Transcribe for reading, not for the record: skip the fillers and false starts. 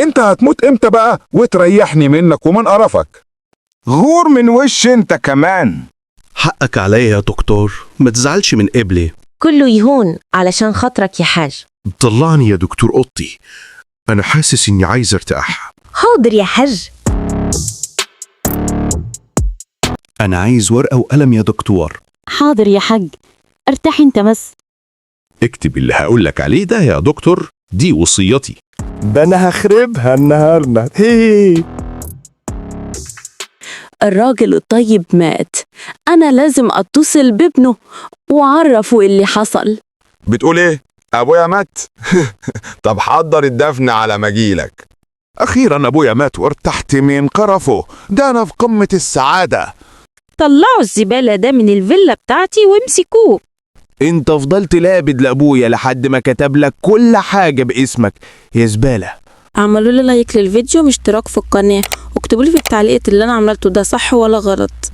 انت هتموت امتى بقى وتريحني منك ومن قرفك؟ غور من وش انت كمان. حقك عليا يا دكتور، ما تزعلش من قبلي. كله يهون علشان خاطرك يا حاج. طلعني يا دكتور أوضتي، أنا حاسس إني عايز أرتاح. حاضر يا حج. أنا عايز ورقة وقلم يا دكتور. حاضر يا حج، ارتاح انت بس. اكتب اللي هقولك عليه ده يا دكتور، دي وصيتي. ده انا هخربها النهارده. هي الراجل الطيب مات، أنا لازم أتصل بابنه وأعرفه اللي حصل. بتقول ايه؟ ابويا مات؟ طب حضر الدفن على مجيلك. أخيرا أبويا مات وارتحت من قرفه، ده أنا في قمة السعادة. طلعوا الزبالة ده من الفيلا بتاعتي وامسكوه. انت فضلت لابد لابويا لحد ما كتب لك كل حاجه باسمك يا زباله. اعملوا لي لايك للفيديو واشتراك في القناة، واكتبوا لي في التعليقات اللي انا عملته ده صح ولا غلط.